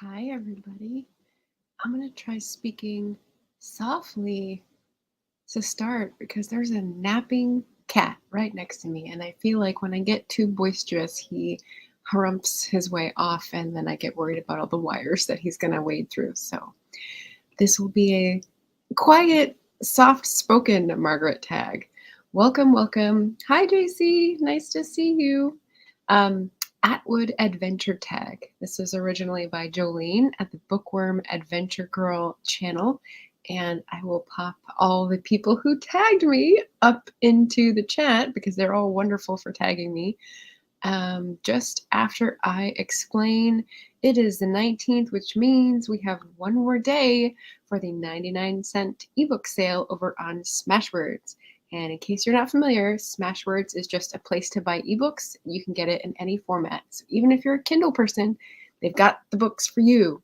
Hi, everybody. I'm going to try speaking softly to start because there's a napping cat right next to me. And I feel like when I get too boisterous, he harumps his way off, and then I get worried about all the wires that he's going to wade through. So this will be a quiet, soft spoken Margaret tag. Welcome, welcome. Hi, JC. Nice to see you. Atwood Adventure Tag. This was originally by Jolene at the Bookworm Adventure Girl channel. And I will pop all the people who tagged me up into the chat because they're all wonderful for tagging me. Just after I explain, it is the 19th, which means we have one more day for the 99-cent ebook sale over on Smashwords. And in case you're not familiar, Smashwords is just a place to buy ebooks. You can get it in any format. So even if you're a Kindle person, they've got the books for you.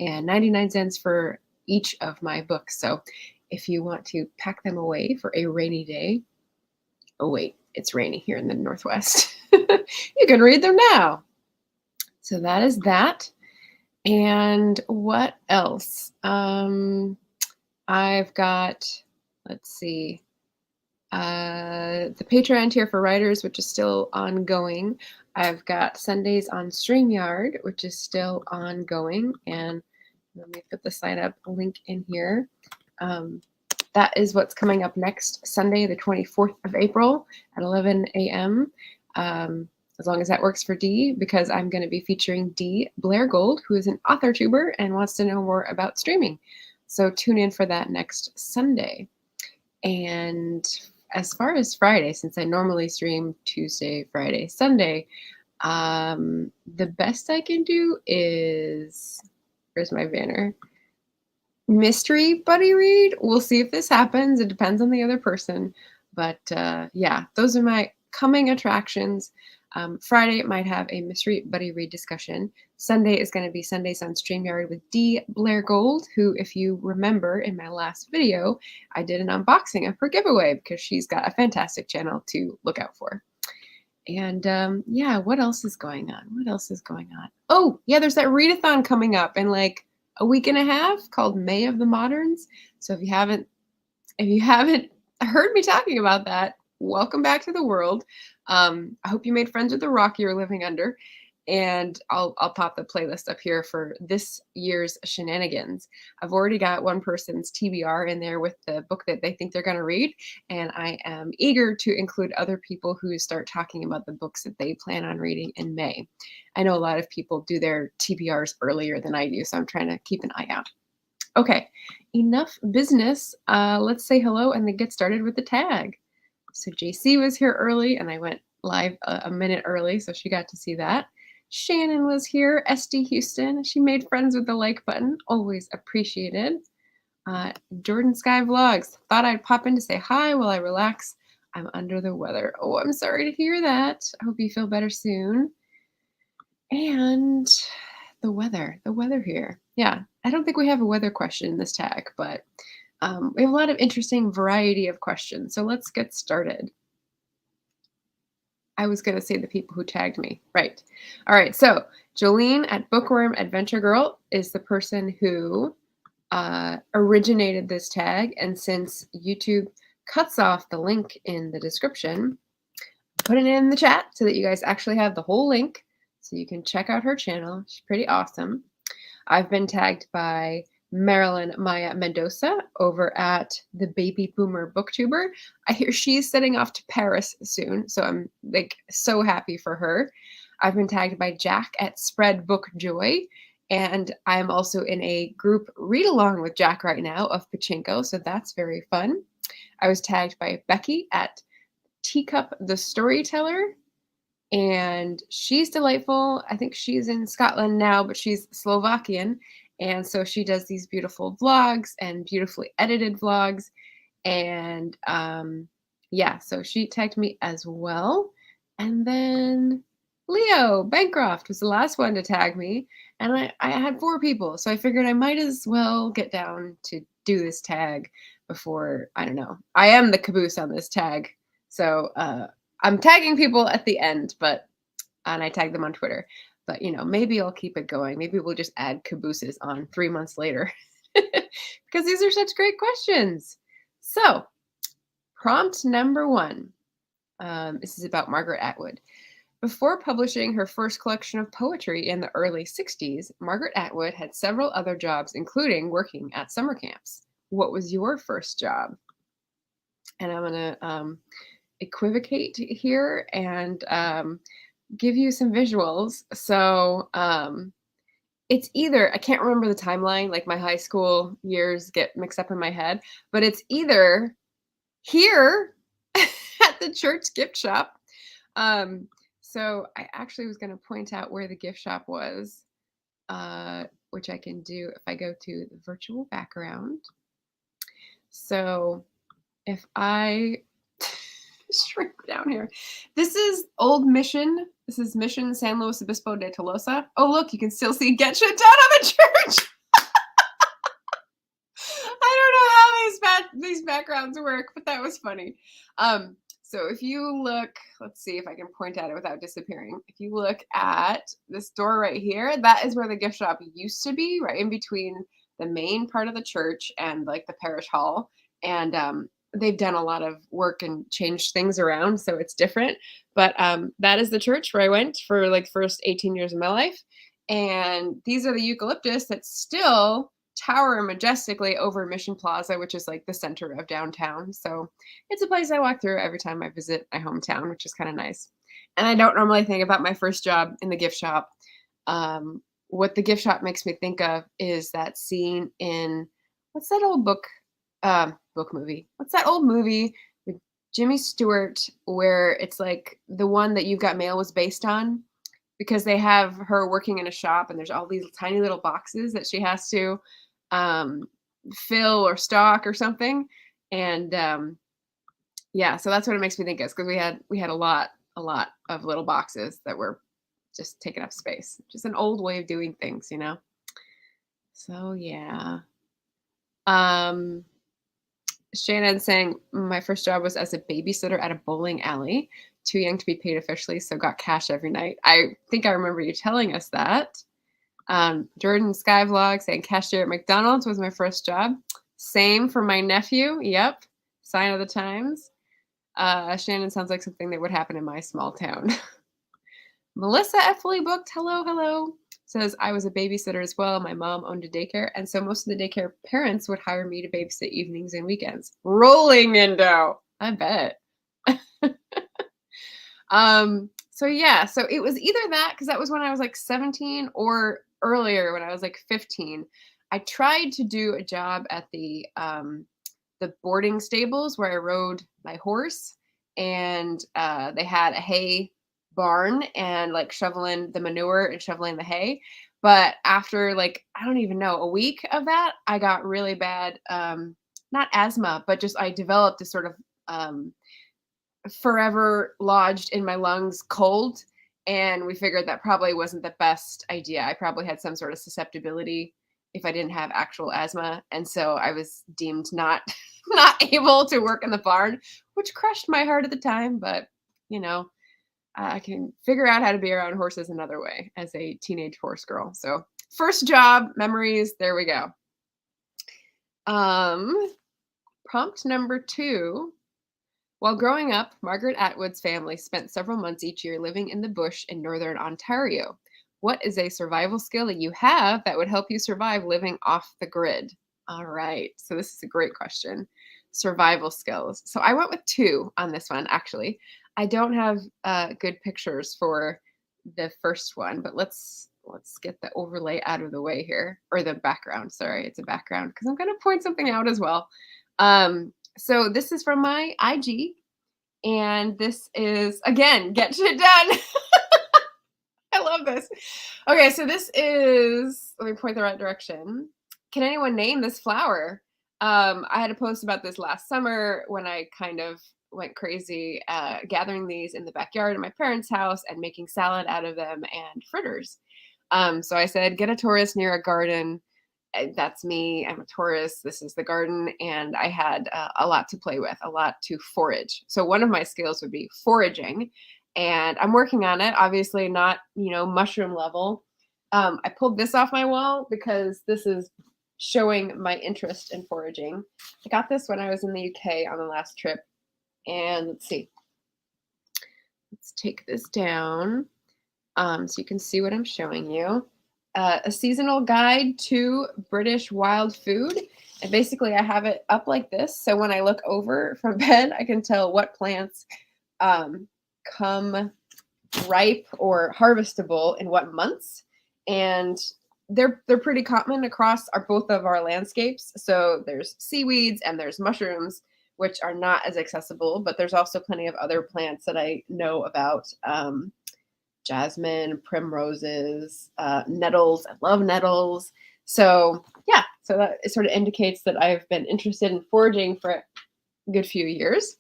And 99 cents for each of my books. So if you want to pack them away for a rainy day, oh wait, it's rainy here in the Northwest. You can read them now. So that is that. And what else? I've got, let's see, the Patreon tier for writers, which is still ongoing. I've got Sundays on StreamYard, which is still ongoing. And let me put the sign up link in here. That is what's coming up next Sunday, the 24th of April at 11 a.m. As long as that works for Dee, because I'm going to be featuring Dee Blair Gold, who is an author tuber and wants to know more about streaming. So tune in for that next Sunday. And as far as Friday, since I normally stream Tuesday, Friday, Sunday, the best I can do is, where's my banner? Mystery buddy read. We'll see if this happens. It depends on the other person. But yeah, those are my coming attractions. Friday might have a mystery buddy read discussion. Sunday is going to be Sundays on StreamYard with Dee Blair Gold, who, if you remember in my last video, I did an unboxing of her giveaway because she's got a fantastic channel to look out for. And yeah, what else is going on? What else is going on? Oh, yeah, there's that readathon coming up in like a week and a half called May of the Moderns. So if you haven't heard me talking about that, welcome back to the world. I hope you made friends with the rock you're living under. And I'll pop the playlist up here for this year's shenanigans. I've already got one person's TBR in there with the book that they think they're going to read. And I am eager to include other people who start talking about the books that they plan on reading in May. I know a lot of people do their TBRs earlier than I do, so I'm trying to keep an eye out. Okay, enough business. Let's say hello and then get started with the tag. So JC was here early and I went live a minute early, so she got to see that. Shannon was here, SD Houston. She made friends with the like button, always appreciated. Jordan Sky Vlogs, thought I'd pop in to say hi while I relax. I'm under the weather. Oh, I'm sorry to hear that. I hope you feel better soon. And the weather here. Yeah, I don't think we have a weather question in this tag, but we have a lot of interesting variety of questions. So let's get started. I was going to say the people who tagged me. Right. All right. So Jolene at Bookworm Adventure Girl is the person who originated this tag. And since YouTube cuts off the link in the description, put it in the chat so that you guys actually have the whole link so you can check out her channel. She's pretty awesome. I've been tagged by Marilyn Maya Mendoza over at the Baby Boomer Booktuber. I hear she's setting off to Paris soon, so I'm like so happy for her. I've been tagged by Jack at Spread Book Joy, and I'm also in a group read along with Jack right now of Pachinko, so that's very fun. I was tagged by Beki at Teacup the Storyteller, and she's delightful. I think she's in Scotland now, but she's Slovakian. And so she does these beautiful vlogs and beautifully edited vlogs. And yeah, so she tagged me as well. And then Leo Bancroft was the last one to tag me. And I had 4 people. So I figured I might as well get down to do this tag before, I don't know. I am the caboose on this tag. So I'm tagging people at the end, and I tag them on Twitter. But, maybe I'll keep it going. Maybe we'll just add cabooses on 3 months later because these are such great questions. So, prompt number 1. This is about Margaret Atwood. Before publishing her first collection of poetry in the early 60s, Margaret Atwood had several other jobs, including working at summer camps. What was your first job? And I'm going to equivocate here and give you some visuals. So it's either, I can't remember the timeline, like my high school years get mixed up in my head, but it's either here at the church gift shop. So I actually was going to point out where the gift shop was, which I can do if I go to the virtual background. So if I shrink down here, this is Old Mission. This is Mission San Luis Obispo de Tolosa. Oh, look, you can still see Get Shit Done on the church. I don't know how these backgrounds work, but that was funny. So if you look, let's see if I can point at it without disappearing. If you look at this door right here, that is where the gift shop used to be, right in between the main part of the church and like the parish hall. And they've done a lot of work and changed things around, so it's different. But that is the church where I went for like first 18 years of my life. And these are the eucalyptus that still tower majestically over Mission Plaza, which is like the center of downtown. So it's a place I walk through every time I visit my hometown, which is kind of nice. And I don't normally think about my first job in the gift shop. What the gift shop makes me think of is that scene in, what's that old book movie? What's that old movie with Jimmy Stewart where it's like the one that You've Got Mail was based on? Because they have her working in a shop and there's all these tiny little boxes that she has to fill or stock or something. And yeah, so that's what it makes me think of, because we had a lot of little boxes that were just taking up space. Just an old way of doing things, So yeah. Shannon saying, my first job was as a babysitter at a bowling alley. Too young to be paid officially, so got cash every night. I think I remember you telling us that. Jordan Skyvlog saying cashier at McDonald's was my first job. Same for my nephew. Yep. Sign of the times. Shannon sounds like something that would happen in my small town. Melissa F. Fully Booked, hello, says, I was a babysitter as well. My mom owned a daycare, and so most of the daycare parents would hire me to babysit evenings and weekends. Rolling in dough. I bet. So yeah, so it was either that, because that was when I was like 17, or earlier when I was like 15. I tried to do a job at the boarding stables where I rode my horse, and they had a hay barn and like shoveling the manure and shoveling the hay. But after like, I don't even know, a week of that, I got really bad, not asthma, but just I developed this sort of forever lodged in my lungs cold. And we figured that probably wasn't the best idea. I probably had some sort of susceptibility if I didn't have actual asthma. And so I was deemed not able to work in the barn, which crushed my heart at the time. But, I can figure out how to be around horses another way as a teenage horse girl. So first job memories, there we go. Prompt number 2. While growing up, Margaret Atwood's family spent several months each year living in the bush in northern Ontario. What is a survival skill that you have that would help you survive living off the grid? All right, so this is a great question. Survival skills. So I went with 2 on this one, actually. I don't have good pictures for the first one, but let's get the overlay out of the way here, or the background. Sorry, it's a background, because I'm going to point something out as well. So this is from my IG, and this is, again, Get Shit Done. I love this. Okay, so this is, let me point the right direction. Can anyone name this flower? I had a post about this last summer when I kind of went crazy gathering these in the backyard at my parents' house and making salad out of them and fritters. So I said, get a Taurus near a garden. That's me. I'm a Taurus. This is the garden. And I had a lot to play with, a lot to forage. So one of my skills would be foraging. and I'm working on it. Obviously not, mushroom level. I pulled this off my wall because this is showing my interest in foraging. I got this when I was in the UK on the last trip. And let's see. Let's take this down so you can see what I'm showing you. A seasonal guide to British wild food. And basically I have it up like this. So when I look over from bed, I can tell what plants come ripe or harvestable in what months. And they're pretty common across both of our landscapes. So there's seaweeds and there's mushrooms, which are not as accessible, but there's also plenty of other plants that I know about. Jasmine, primroses, nettles. I love nettles. So yeah, so that it sort of indicates that I've been interested in foraging for a good few years.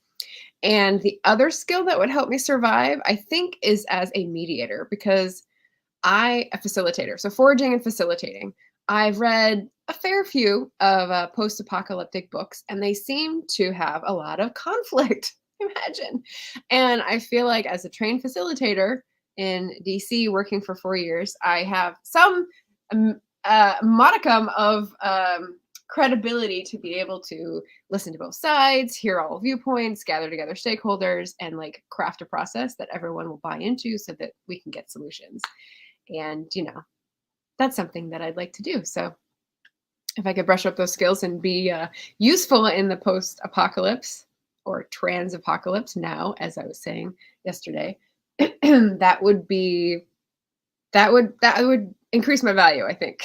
And the other skill that would help me survive, I think, is as a mediator, because a facilitator. So foraging and facilitating. I've read a fair few of post-apocalyptic books, and they seem to have a lot of conflict. Imagine. And I feel like as a trained facilitator in DC, working for 4 years, I have some modicum of credibility to be able to listen to both sides, hear all viewpoints, gather together stakeholders, and like craft a process that everyone will buy into so that we can get solutions. And, that's something that I'd like to do. So if I could brush up those skills and be useful in the post-apocalypse or trans-apocalypse now, as I was saying yesterday, that would increase my value, I think.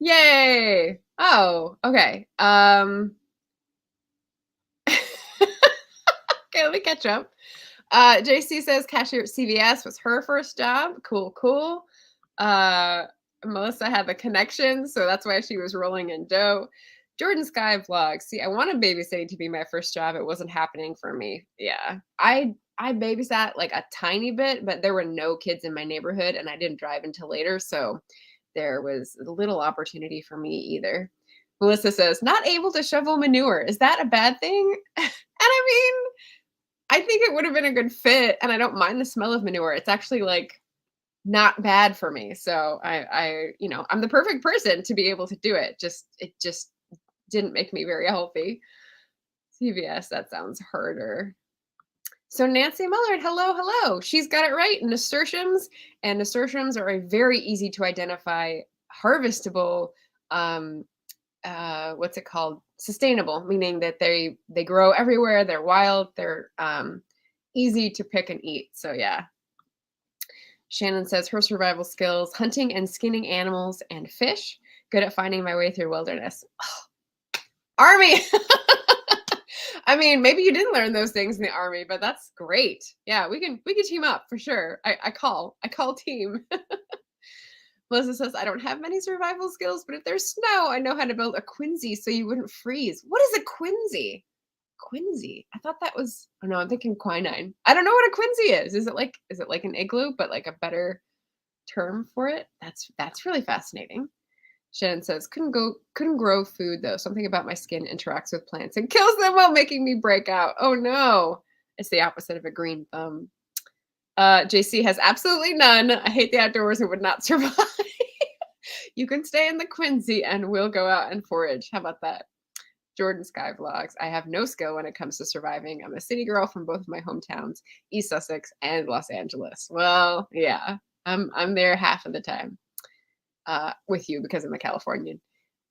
Yay! Oh, okay. Okay, let me catch up. JC says cashier at CVS was her first job. Cool. Melissa had the connection, so that's why she was rolling in dough. Jordan Sky vlog. See, I wanted babysitting to be my first job. It wasn't happening for me. Yeah. I babysat like a tiny bit, but there were no kids in my neighborhood and I didn't drive until later. So there was little opportunity for me either. Melissa says, not able to shovel manure. Is that a bad thing? And I mean, I think it would have been a good fit, and I don't mind the smell of manure. It's actually like not bad for me. So I'm the perfect person to be able to do it. It just didn't make me very healthy. CVS, that sounds harder. So Nancy Mullard, hello. She's got it right. Nasturtiums are a very easy to identify harvestable, what's it called? Sustainable, meaning that they grow everywhere. They're wild. They're easy to pick and eat. So yeah. Shannon says her survival skills, hunting and skinning animals and fish. Good at finding my way through wilderness. Oh, Army. I mean, maybe you didn't learn those things in the Army, but that's great. Yeah, we can team up for sure. I call team. Melissa says, I don't have many survival skills, but if there's snow, I know how to build a quinzhee so you wouldn't freeze. What is a quinzhee? Quinzhee. I thought that was, oh no, I'm thinking quinine. I don't know what a quinzhee is. Is it like an igloo, but like a better term for it? That's really fascinating. Shannon says, couldn't grow food though. Something about my skin interacts with plants and kills them while making me break out. Oh no. It's the opposite of a green thumb. JC has absolutely none. I hate the outdoors and would not survive. You can stay in the quinzhee and we'll go out and forage. How about that? Jordan Sky vlogs. I have no skill when it comes to surviving. I'm a city girl from both of my hometowns, East Sussex and Los Angeles. Well, yeah, I'm there half of the time with you because I'm a Californian.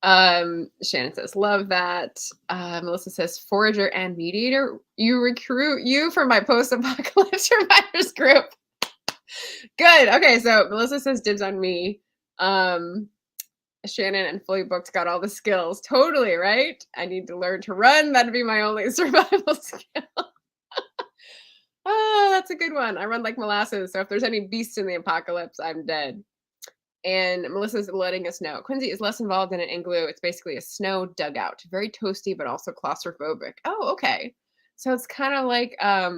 Shannon says, love that. Melissa says, forager and mediator. You recruit you for my post-apocalypse survivors group. Good. Okay, so Melissa says dibs on me. Shannon and Fully Booked got all the skills. Totally, right? I need to learn to run. That'd be my only survival skill. Oh, that's a good one. I run like molasses, so if there's any beasts in the apocalypse, I'm dead. And Melissa's letting us know. Quinzhee is less involved in an igloo. It's basically a snow dugout. Very toasty, but also claustrophobic. Oh, okay. So it's kind of like a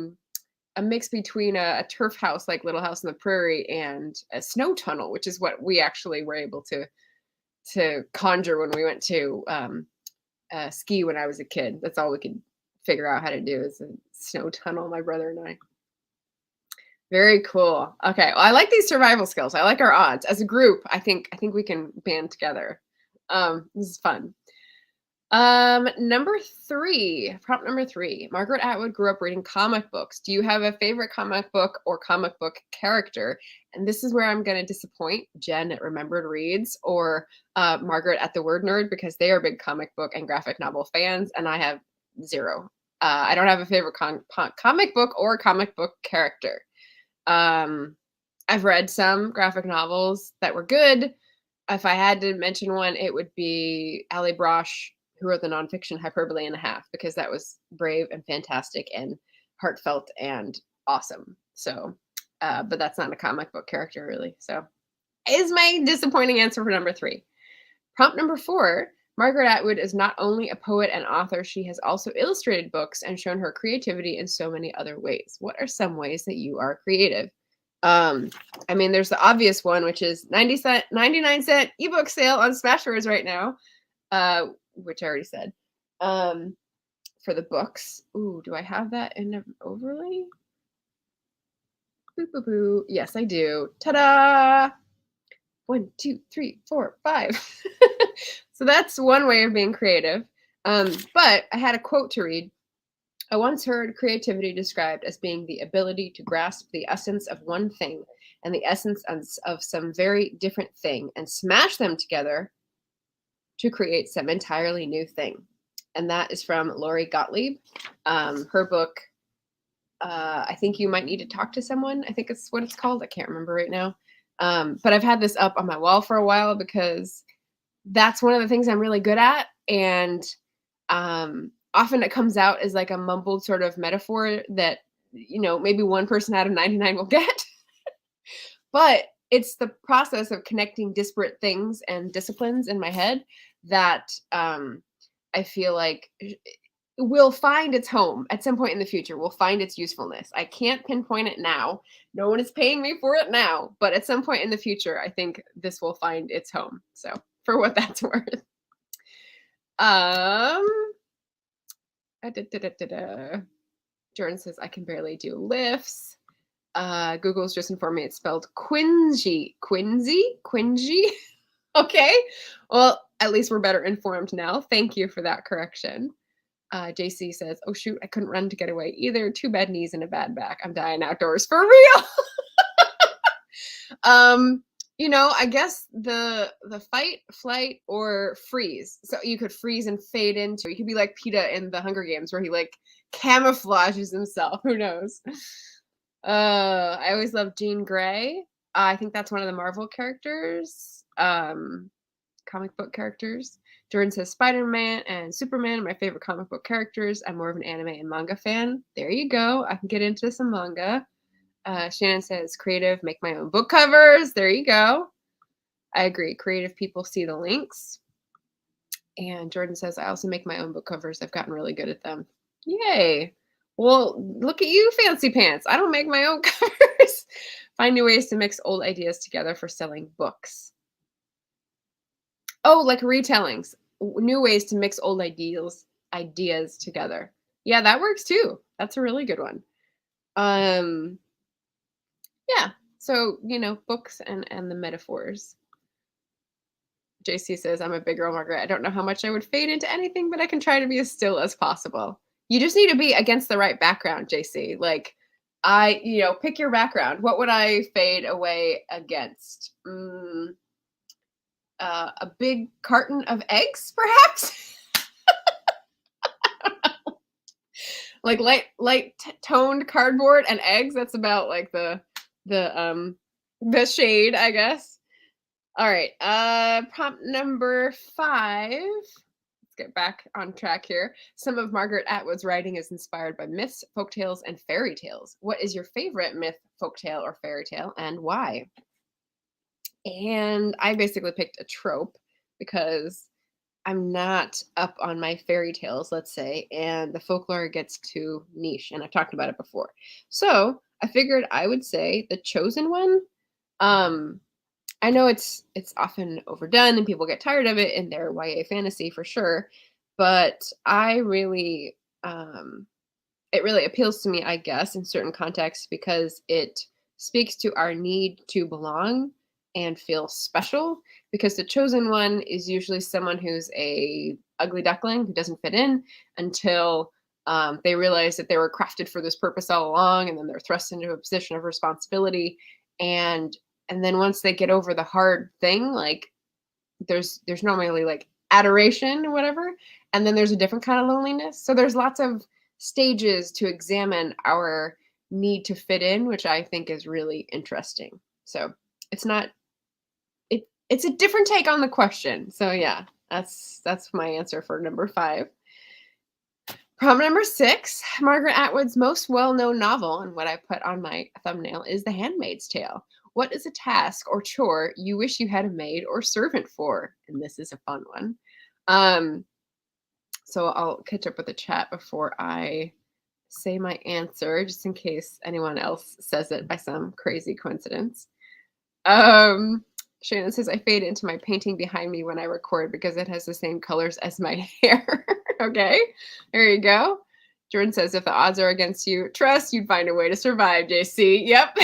mix between a turf house, like Little House on the Prairie, and a snow tunnel, which is what we actually were able to conjure when we went to ski when I was a kid. That's all we could figure out how to do is a snow tunnel, my brother and I. Very cool. Okay, well, I like these survival skills. I like our odds. As a group, I think we can band together. This is fun. Number three, prompt number three. Margaret Atwood grew up reading comic books. Do you have a favorite comic book or comic book character? And this is where I'm going to disappoint Jen at Remembered Reads or Margaret at the Word Nerd because they are big comic book and graphic novel fans, and I have zero. I don't have a favorite comic book or comic book character. I've read some graphic novels that were good. If I had to mention one, it would be Ali Brosh, who wrote the nonfiction Hyperbole and a Half, because that was brave and fantastic and heartfelt and awesome. So, but that's not a comic book character, really. So, is my disappointing answer for number three. Prompt number four. Margaret Atwood is not only a poet and author, she has also illustrated books and shown her creativity in so many other ways. What are some ways that you are creative? I mean, there's the obvious one, which is 99-cent ebook sale on Smashwords right now, which I already said. For the books. Ooh, do I have that in an overlay? Boo, boo, boo. Yes, I do. Ta-da! 1, 2, 3, 4, 5. So that's one way of being creative. But I had a quote to read. I once heard creativity described as being the ability to grasp the essence of one thing and the essence of some very different thing and smash them together to create some entirely new thing. And that is from Lori Gottlieb. Her book, I Think You Might Need to Talk to Someone. I think it's what it's called. I can't remember right now. But I've had this up on my wall for a while because that's one of the things I'm really good at. And often it comes out as like a mumbled sort of metaphor that, maybe one person out of 99 will get. But it's the process of connecting disparate things and disciplines in my head that I feel like will find its home at some point in the future, will find its usefulness. I can't pinpoint it now. No one is paying me for it now, but at some point in the future, I think this will find its home. So for what that's worth. Jordan says, I can barely do lifts. Google's just informed me it's spelled Quingy. Quingy? Okay. Well, at least we're better informed now. Thank you for that correction. JC says, oh shoot, I couldn't run to get away either. Too bad knees and a bad back. I'm dying outdoors for real. I guess the fight, flight, or freeze. So you could freeze and fade into. You could be like PETA in the Hunger Games where he like camouflages himself. Who knows? I always love Jean Grey. I think that's one of the Marvel characters. Comic book characters. Jordan says Spider-Man and Superman are my favorite comic book characters. I'm more of an anime and manga fan. There you go. I can get into some manga. Shannon says creative, make my own book covers. There you go. I agree. Creative people see the links. And Jordan says I also make my own book covers. I've gotten really good at them. Yay. Well, look at you, fancy pants. I don't make my own covers. Find new ways to mix old ideas together for selling books. Oh, like retellings. New ways to mix old ideas together. Yeah, that works too. That's a really good one. Yeah. So, books and the metaphors. JC says, I'm a big girl, Margaret. I don't know how much I would fade into anything, but I can try to be as still as possible. You just need to be against the right background, JC. Like, pick your background. What would I fade away against? A big carton of eggs, perhaps? Like light toned cardboard and eggs. That's about like the shade, I guess. All right. Prompt number 5. Let's get back on track here. Some of Margaret Atwood's writing is inspired by myths, folktales, and fairy tales. What is your favorite myth, folktale, or fairy tale, and why? And I basically picked a trope because I'm not up on my fairy tales, let's say, and the folklore gets too niche, and I've talked about it before. So I figured I would say the chosen one. I know it's often overdone and people get tired of it in their YA fantasy for sure, but I really it really appeals to me, I guess, in certain contexts because it speaks to our need to belong and feel special, because the chosen one is usually someone who's a ugly duckling who doesn't fit in until they realize that they were crafted for this purpose all along, and then they're thrust into a position of responsibility. And and then once they get over the hard thing, like there's normally like adoration or whatever, and then there's a different kind of loneliness. So there's lots of stages to examine our need to fit in, which I think is really interesting. So it's not it's a different take on the question. So yeah, that's my answer for number 5. Problem number 6, Margaret Atwood's most well-known novel, and what I put on my thumbnail is The Handmaid's Tale. What is a task or chore you wish you had a maid or servant for? And this is a fun one. Um, so I'll catch up with the chat before I say my answer, just in case anyone else says it by some crazy coincidence. Shannon says, I fade into my painting behind me when I record because it has the same colors as my hair. Okay, there you go. Jordan says, if the odds are against you, trust you'd find a way to survive, JC. Yep.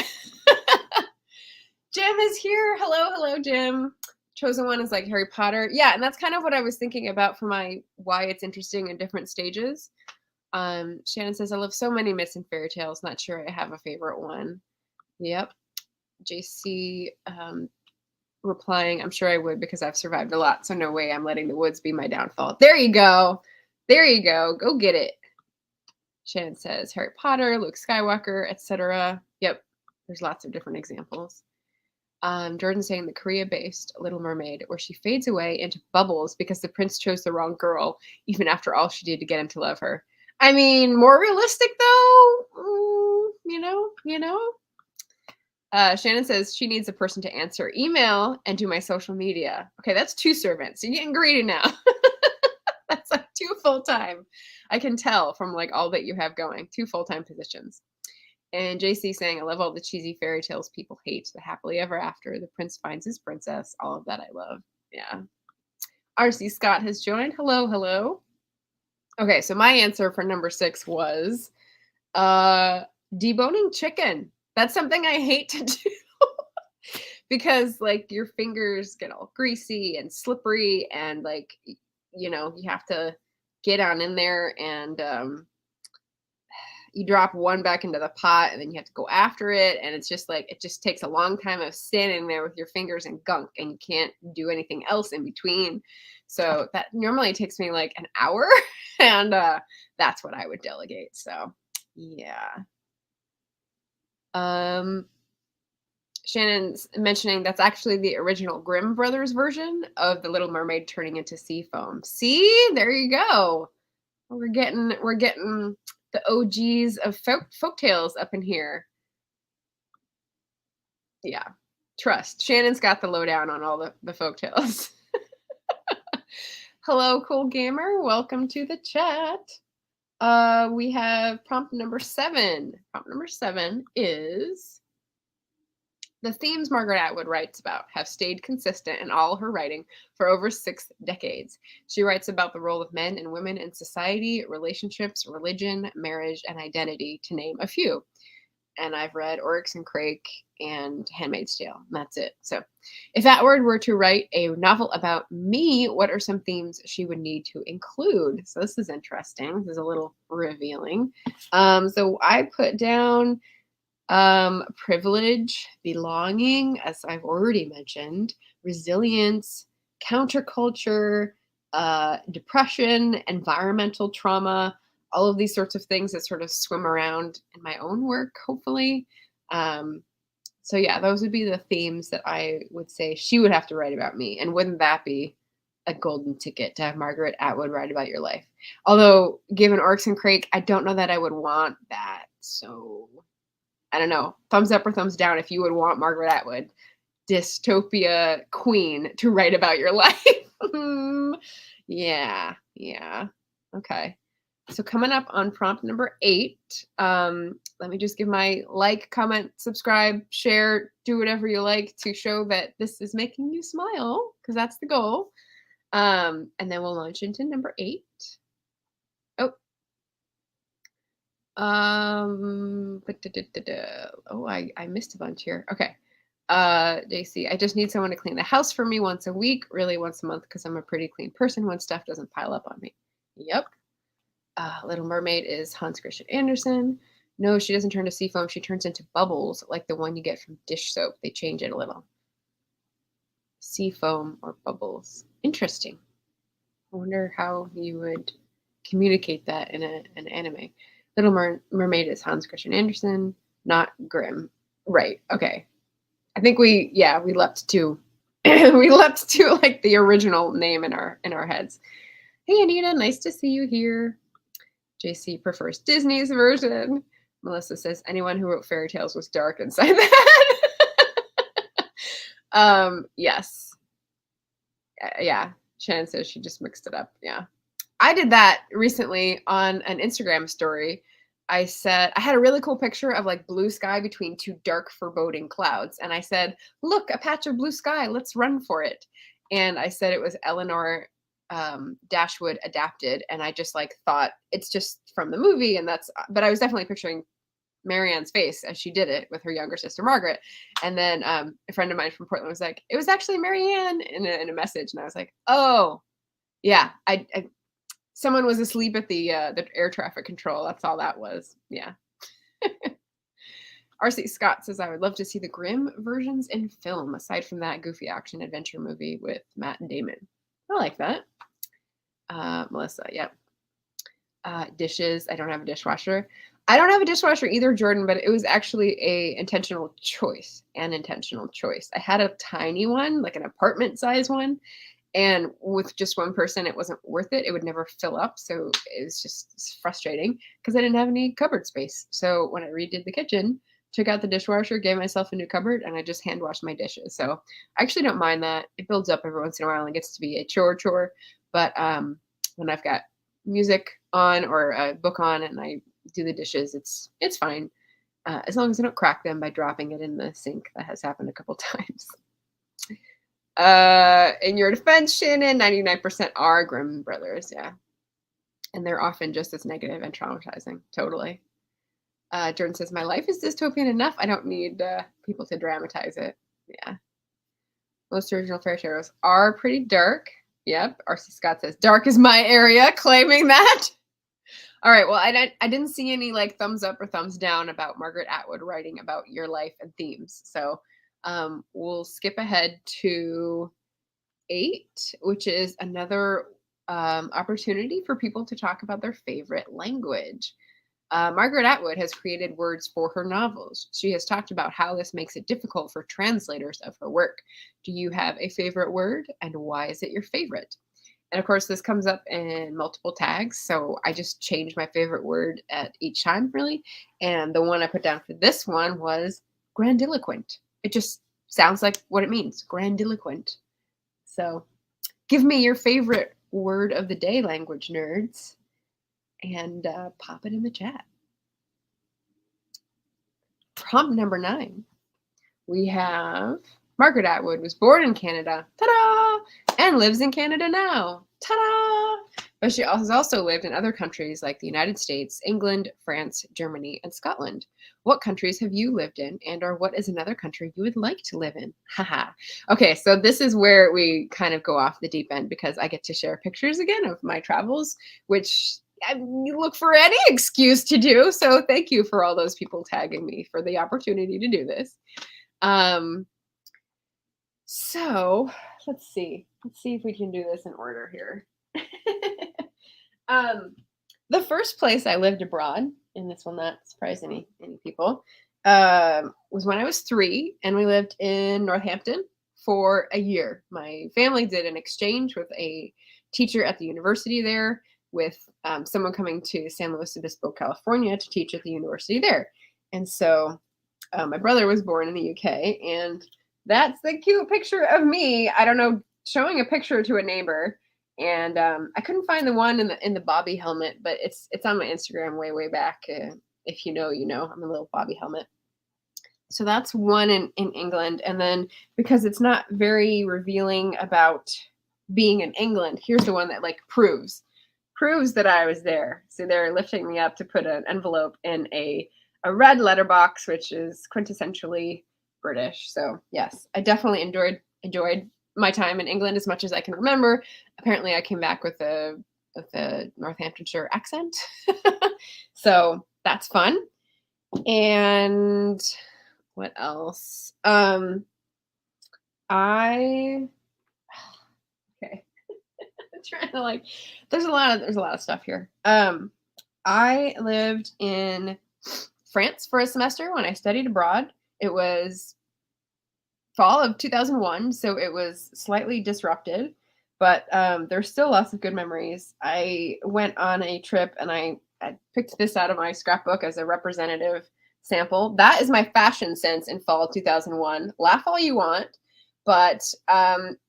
Jim is here. Hello, Jim. Chosen one is like Harry Potter. Yeah, and that's kind of what I was thinking about for my why it's interesting in different stages. Shannon says, I love so many myths and fairy tales. Not sure I have a favorite one. Yep. JC replying, I'm sure I would because I've survived a lot, so no way I'm letting the woods be my downfall. There you go. There you go. Go get it. Shannon says Harry Potter, Luke Skywalker, etc. Yep. There's lots of different examples. Jordan saying the Korea-based Little Mermaid, where she fades away into bubbles because the prince chose the wrong girl, even after all she did to get him to love her. I mean, more realistic though. You know. Shannon says she needs a person to answer email and do my social media. Okay, that's 2 servants. You're getting greedy now. That's like 2 full-time. I can tell from like all that you have going. 2 full-time positions. And JC saying, I love all the cheesy fairy tales people hate. The happily ever after, the prince finds his princess. All of that I love. Yeah. RC Scott has joined. Hello. Okay, so my answer for number 6 was deboning chicken. That's something I hate to do because like your fingers get all greasy and slippery, and like you have to get on in there, and you drop one back into the pot and then you have to go after it, and it's just like it just takes a long time of standing there with your fingers and gunk, and you can't do anything else in between. So that normally takes me like an hour and that's what I would delegate. So yeah. Shannon's mentioning that's actually the original Grimm Brothers version of the Little Mermaid turning into sea foam. See, there you go. We're getting the OGs of folk tales up in here. Yeah, trust. Shannon's got the lowdown on all the folk tales. Hello, cool gamer. Welcome to the chat. We have prompt number 7. Prompt number 7 is the themes Margaret Atwood writes about have stayed consistent in all her writing for over 6 decades. She writes about the role of men and women in society, relationships, religion, marriage, and identity, to name a few. And I've read Oryx and Crake and Handmaid's Tale, and that's it. So if Atwood were to write a novel about me, what are some themes she would need to include? So this is interesting. This is a little revealing. So I put down privilege, belonging, as I've already mentioned, resilience, counterculture, depression, environmental trauma, all of these sorts of things that sort of swim around in my own work, hopefully. So yeah, those would be the themes that I would say she would have to write about me. And wouldn't that be a golden ticket to have Margaret Atwood write about your life? Although, given Oryx and Crake, I don't know that I would want that. So I don't know. Thumbs up or thumbs down if you would want Margaret Atwood, dystopia queen, to write about your life. Yeah. Okay. So coming up on prompt number 8, let me just give my like, comment, subscribe, share, do whatever you like to show that this is making you smile, because that's the goal. And then we'll launch into number 8. Oh, Oh, I missed a bunch here. Okay. JC, I just need someone to clean the house for me once a week, really once a month, because I'm a pretty clean person when stuff doesn't pile up on me. Yep. Little Mermaid is Hans Christian Andersen. No, she doesn't turn to sea foam. She turns into bubbles like the one you get from dish soap. They change it a little. Sea foam or bubbles. Interesting. I wonder how you would communicate that in an anime. Little Mermaid is Hans Christian Andersen, not Grimm. Right. Okay. I think we leapt to we leapt to like the original name in our heads. Hey Anita, nice to see you here. JC prefers Disney's version. Melissa says anyone who wrote fairy tales was dark inside that. Yes. Yeah. Shannon says she just mixed it up. Yeah. I did that recently on an Instagram story. I said I had a really cool picture of like blue sky between two dark foreboding clouds. And I said, look, a patch of blue sky, let's run for it. And I said it was Eleanor Dashwood adapted. And I just like thought it's just from the movie. And but I was definitely picturing Marianne's face as she did it with her younger sister Margaret. And then a friend of mine from Portland was like, it was actually Marianne in a message. And I was like, oh yeah, I someone was asleep at the air traffic control. That's all that was. Yeah. R.C. Scott says, I would love to see the Grimm versions in film, aside from that goofy action adventure movie with Matt and Damon. I like that. Melissa, yep. Dishes. I don't have a dishwasher. I don't have a dishwasher either, Jordan, but it was actually an intentional choice. I had a tiny one, like an apartment size one. And with just one person, it wasn't worth it. It would never fill up. So it was just frustrating because I didn't have any cupboard space. So when I redid the kitchen, took out the dishwasher, gave myself a new cupboard, and I just hand washed my dishes. So I actually don't mind that. It builds up every once in a while and gets to be a chore. But when I've got music on or a book on and I do the dishes, it's fine. As long as I don't crack them by dropping it in the sink. That has happened a couple times. In your defense, Shannon, 99% are Grimm brothers, yeah. And they're often just as negative and traumatizing. Totally. Jordan says, my life is dystopian enough. I don't need people to dramatize it. Yeah. Most original fairy tales are pretty dark. Yep. R.C. Scott says, dark is my area, claiming that. All right. Well, I didn't see any like thumbs up or thumbs down about Margaret Atwood writing about your life and themes. So we'll skip ahead to 8, which is another opportunity for people to talk about their favorite language. Margaret Atwood has created words for her novels. She has talked about how this makes it difficult for translators of her work. Do you have a favorite word, and why is it your favorite? And of course, this comes up in multiple tags, so I just changed my favorite word at each time, really. And the one I put down for this one was grandiloquent. It just sounds like what it means, grandiloquent. So give me your favorite word of the day, language nerds, and pop it in the chat. Prompt number 9. We have Margaret Atwood was born in Canada, ta-da, and lives in Canada now, ta-da. But she has also lived in other countries like the United States, England, France, Germany, and Scotland. What countries have you lived in, and or what is another country you would like to live in? Haha. Okay, so this is where we kind of go off the deep end because I get to share pictures again of my travels, which I look for any excuse to do. So thank you for all those people tagging me for the opportunity to do this. So let's see if we can do this in order here. The first place I lived abroad, and this will not surprise any people, was when I was 3, and we lived in Northampton for a year. My family did an exchange with a teacher at the university there, with someone coming to San Luis Obispo, California, to teach at the university there. And so my brother was born in the UK, and that's the cute picture of me. I don't know, showing a picture to a neighbor. And I couldn't find the one in the Bobby helmet, but it's on my Instagram way back. If you know, you know. I'm a little Bobby helmet. So that's one in England. And then because it's not very revealing about being in England, here's the one that like proves proves that I was there. So they're lifting me up to put an envelope in a red letterbox, which is quintessentially British. So yes, I definitely enjoyed my time in England as much as I can remember. Apparently I came back with a Northamptonshire accent. So that's fun. And what else? I okay. I'm trying to like there's a lot of stuff here. I lived in France for a semester when I studied abroad. It was fall of 2001, so it was slightly disrupted, but there's still lots of good memories. I went on a trip and I picked this out of my scrapbook as a representative sample. That is my fashion sense in fall 2001. Laugh all you want, but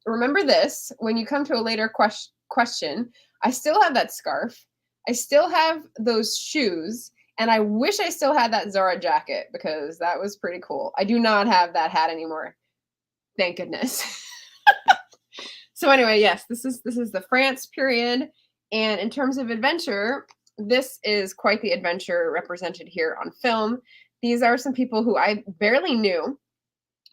remember this when you come to a later question. I still have that scarf. I still have those shoes. And I wish I still had that Zara jacket because that was pretty cool. I do not have that hat anymore. Thank goodness. So anyway, yes, this is the France period. And in terms of adventure, this is quite the adventure represented here on film. These are some people who I barely knew,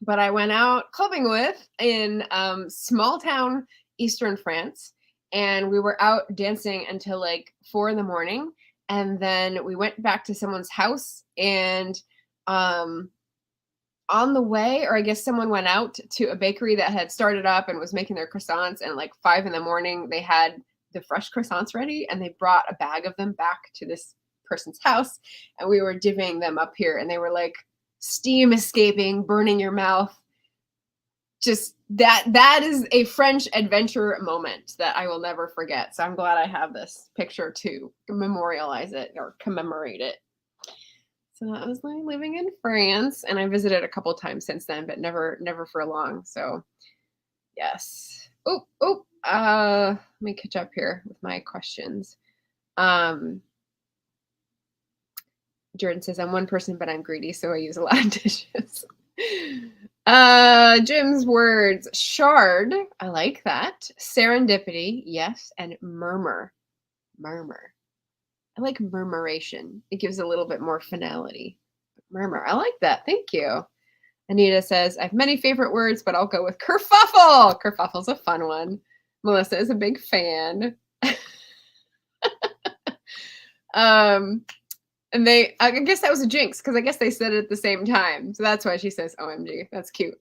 but I went out clubbing with in small town Eastern France. And we were out dancing until like 4 a.m. And then we went back to someone's house and on the way, or I guess someone went out to a bakery that had started up and was making their croissants, and like 5 a.m. they had the fresh croissants ready and they brought a bag of them back to this person's house and we were divvying them up here and they were like steam escaping, burning your mouth. Just that is a French adventure moment that I will never forget. So I'm glad I have this picture to memorialize it or commemorate it. So that was my living in France, and I visited a couple times since then, but never for long. So yes. Let me catch up here with my questions. Jordan says, I'm one person, but I'm greedy, so I use a lot of dishes. Jim's words, shard, I like that. Serendipity, yes, and murmur. I like murmuration. It gives a little bit more finality. Murmur, I like that. Thank you. Anita says, I have many favorite words, but I'll go with kerfuffle. Kerfuffle's a fun one. Melissa is a big fan. And I guess that was a jinx because I guess they said it at the same time. So that's why she says OMG. That's cute.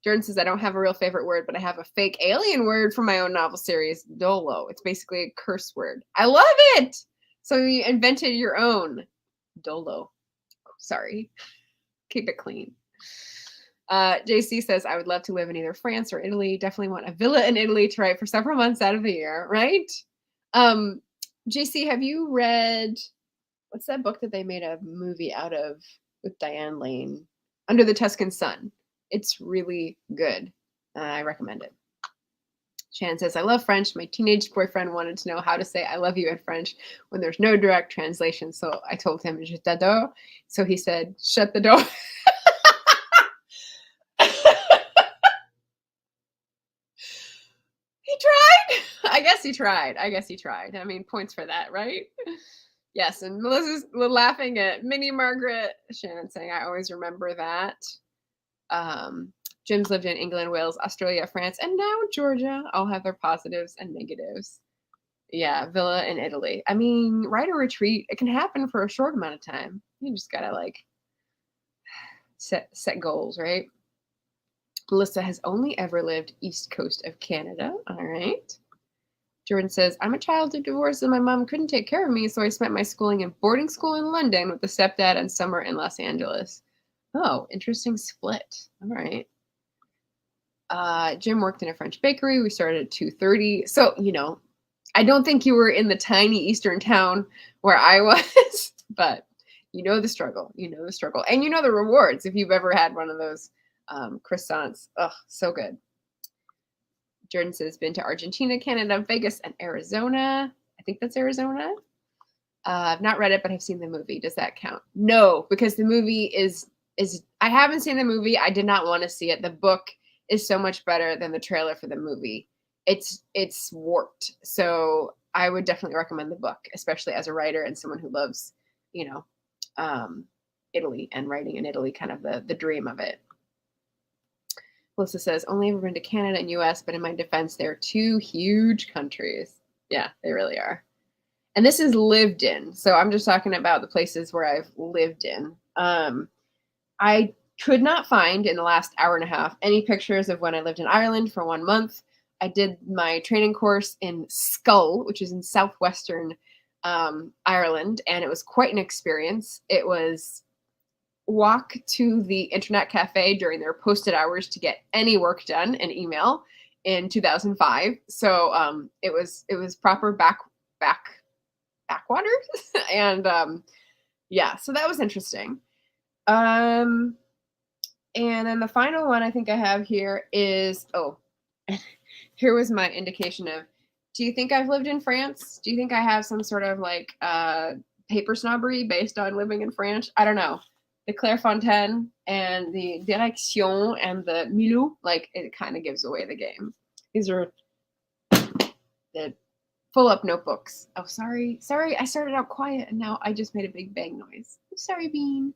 Jordan says, I don't have a real favorite word, but I have a fake alien word for my own novel series, Dolo. It's basically a curse word. I love it. So you invented your own. Dolo. Sorry. Keep it clean. JC says, I would love to live in either France or Italy. Definitely want a villa in Italy to write for several months out of the year, right? JC, have you read... What's that book that they made a movie out of with Diane Lane? Under the Tuscan Sun. It's really good. I recommend it. Shannon says, I love French. My teenage boyfriend wanted to know how to say I love you in French when there's no direct translation. So I told him, je t'adore. So he said, shut the door. He tried. I guess he tried. I mean, points for that, right? Yes, and Melissa's laughing at Mini Margaret. Shannon saying, I always remember that. Jim's lived in England, Wales, Australia, France, and now Georgia. All have their positives and negatives. Yeah, villa in Italy. I mean, write a retreat. It can happen for a short amount of time. You just gotta like set goals, right? Melissa has only ever lived east coast of Canada. All right. Jordan says, I'm a child of divorce and my mom couldn't take care of me, so I spent my schooling in boarding school in London with a stepdad and summer in Los Angeles. Oh, interesting split. All right. Jim worked in a French bakery. We started at 2:30. So, I don't think you were in the tiny eastern town where I was, but you know the struggle. And you know the rewards if you've ever had one of those croissants. Oh, so good. Jordan says, been to Argentina, Canada, Vegas, and Arizona. I think that's Arizona. I've not read it, but I've seen the movie. Does that count? No, because the movie is I haven't seen the movie. I did not want to see it. The book is so much better than the trailer for the movie. It's warped. So I would definitely recommend the book, especially as a writer and someone who loves, you know, Italy and writing in Italy, kind of the dream of it. Melissa says, only ever been to Canada and US, but in my defense, they're two huge countries. Yeah, they really are. And this is lived in. So I'm just talking about the places where I've lived in. I could not find in the last hour and a half any pictures of when I lived in Ireland for 1 month. I did my training course in Skull, which is in southwestern Ireland, and it was quite an experience. It was walk to the internet cafe during their posted hours to get any work done and email in 2005. So it was proper backwater and yeah, so that was interesting. And then the final one I think I have here is, here was my indication of, do you think I've lived in France? Do you think I have some sort of like paper snobbery based on living in France? I don't know. The Clairefontaine and the Direction and the Milou, like it kind of gives away the game. These are the full up notebooks. Oh, sorry. I started out quiet and now I just made a big bang noise. I'm sorry, Bean.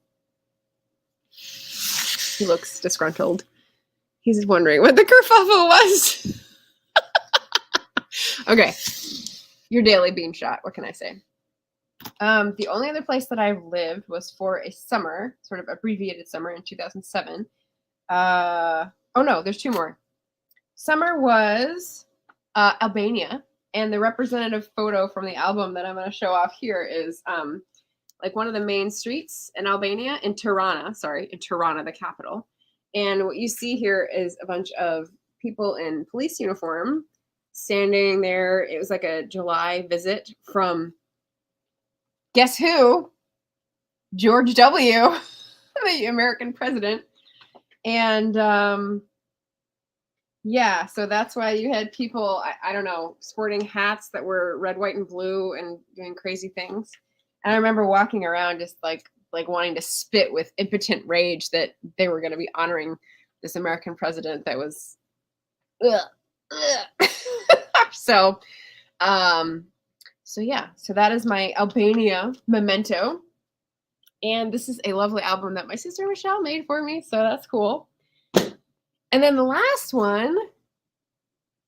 He looks disgruntled. He's wondering what the kerfuffle was. Okay. Your daily bean shot. What can I say? The only other place that I've lived was for a summer, sort of abbreviated summer in 2007. Oh no, there's two more. Summer was Albania, and the representative photo from the album that I'm going to show off here is like one of the main streets in Albania, in Tirana, the capital. And what you see here is a bunch of people in police uniform standing there. It was like a July visit from, guess who? George W., the American president. And yeah, so that's why you had people, I don't know, sporting hats that were red, white, and blue and doing crazy things. And I remember walking around just like wanting to spit with impotent rage that they were going to be honoring this American president that was so yeah, so that is my Albania memento. And this is a lovely album that my sister Michelle made for me, so that's cool. And then the last one,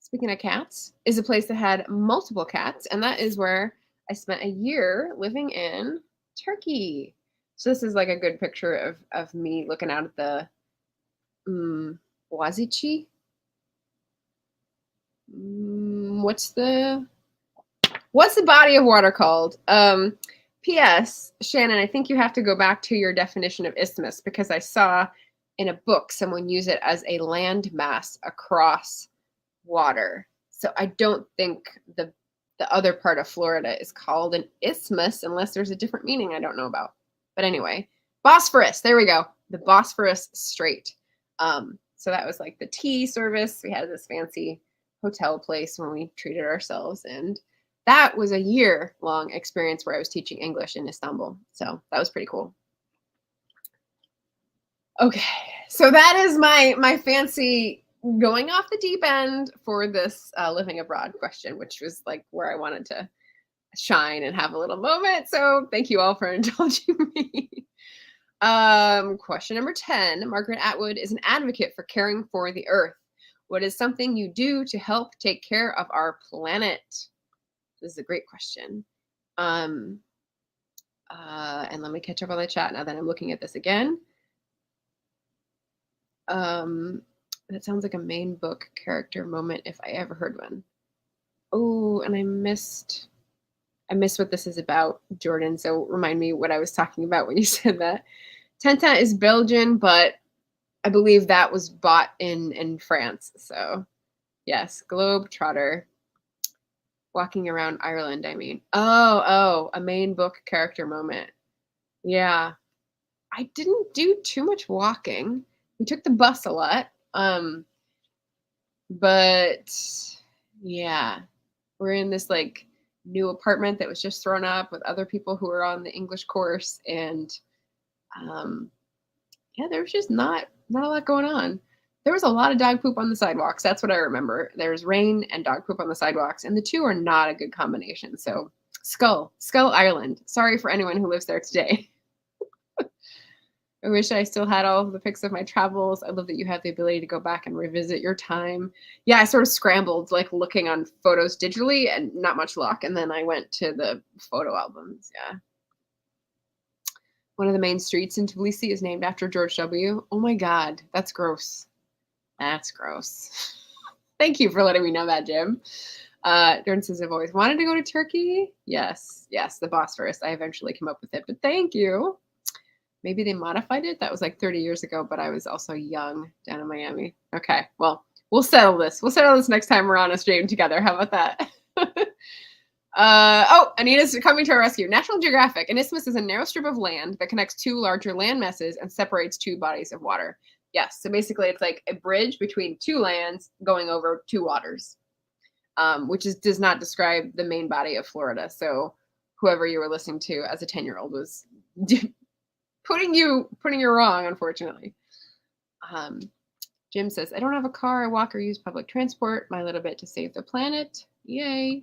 speaking of cats, is a place that had multiple cats, and that is where I spent a year living in Turkey. So this is like a good picture of me looking out at the Boğaziçi. What's the body of water called? P.S. Shannon, I think you have to go back to your definition of isthmus, because I saw in a book someone use it as a landmass across water. So I don't think the other part of Florida is called an isthmus unless there's a different meaning I don't know about. But anyway, Bosphorus. There we go. The Bosphorus Strait. So that was like the tea service. We had this fancy hotel place when we treated ourselves, and that was a year-long experience where I was teaching English in Istanbul. So that was pretty cool. Okay, so that is my fancy going off the deep end for this living abroad question, which was like where I wanted to shine and have a little moment. So thank you all for indulging me. Question number 10. Margaret Atwood is an advocate for caring for the earth. What is something you do to help take care of our planet? This is a great question. And let me catch up on the chat now that I'm looking at this again. That sounds like a main book character moment if I ever heard one. Oh, and I missed what this is about, Jordan. So remind me what I was talking about when you said that. Tintin is Belgian, but I believe that was bought in France. So yes, Globetrotter. Walking around Ireland, I mean. Oh, a main book character moment. Yeah. I didn't do too much walking. We took the bus a lot. But yeah, we're in this like new apartment that was just thrown up with other people who were on the English course, and yeah, there was just not a lot going on. There was a lot of dog poop on the sidewalks. That's what I remember. There's rain and dog poop on the sidewalks, and the two are not a good combination. So Skull Island. Sorry for anyone who lives there today. I wish I still had all of the pics of my travels. I love that you have the ability to go back and revisit your time. Yeah, I sort of scrambled, like looking on photos digitally and not much luck. And then I went to the photo albums. Yeah. One of the main streets in Tbilisi is named after George W. Oh my God, that's gross. That's gross. Thank you for letting me know that, Jim. Jordan says, I've always wanted to go to Turkey. Yes, the Bosphorus. I eventually came up with it, but thank you. Maybe they modified it. That was like 30 years ago, but I was also young down in Miami. Okay, well, we'll settle this. We'll settle this next time we're on a stream together. How about that? Anita's coming to our rescue. National Geographic. An isthmus is a narrow strip of land that connects two larger land masses and separates two bodies of water. Yes, so basically it's like a bridge between two lands going over two waters, which does not describe the main body of Florida. So whoever you were listening to as a 10-year-old was putting you wrong, unfortunately. Jim says, I don't have a car. I walk or use public transport. My little bit to save the planet. Yay.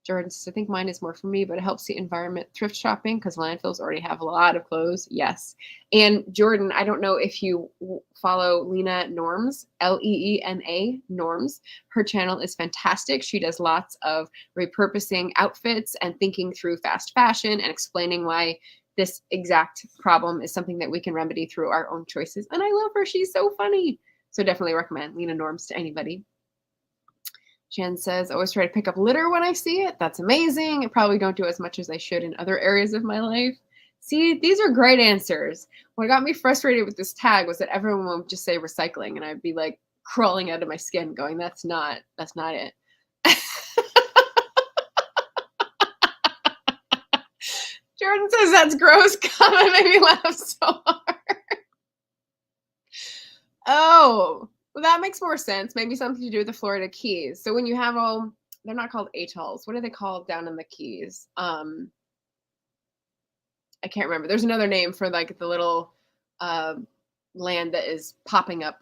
Jordan says, I think mine is more for me, but it helps the environment. Thrift shopping, because landfills already have a lot of clothes. Yes. And Jordan, I don't know if you follow Lena Norms, Leena Norms. Her channel is fantastic. She does lots of repurposing outfits and thinking through fast fashion and explaining why this exact problem is something that we can remedy through our own choices. And I love her. She's so funny. So definitely recommend Lena Norms to anybody. Jen says, always try to pick up litter when I see it. That's amazing. I probably don't do as much as I should in other areas of my life. See, these are great answers. What got me frustrated with this tag was that everyone would just say recycling, and I'd be like crawling out of my skin going, that's not it. Jordan says that's gross. Comment made me laugh so hard. Oh, well, that makes more sense. Maybe something to do with the Florida Keys. So when you have they're not called atolls. What are they called down in the Keys? I can't remember. There's another name for like the little land that is popping up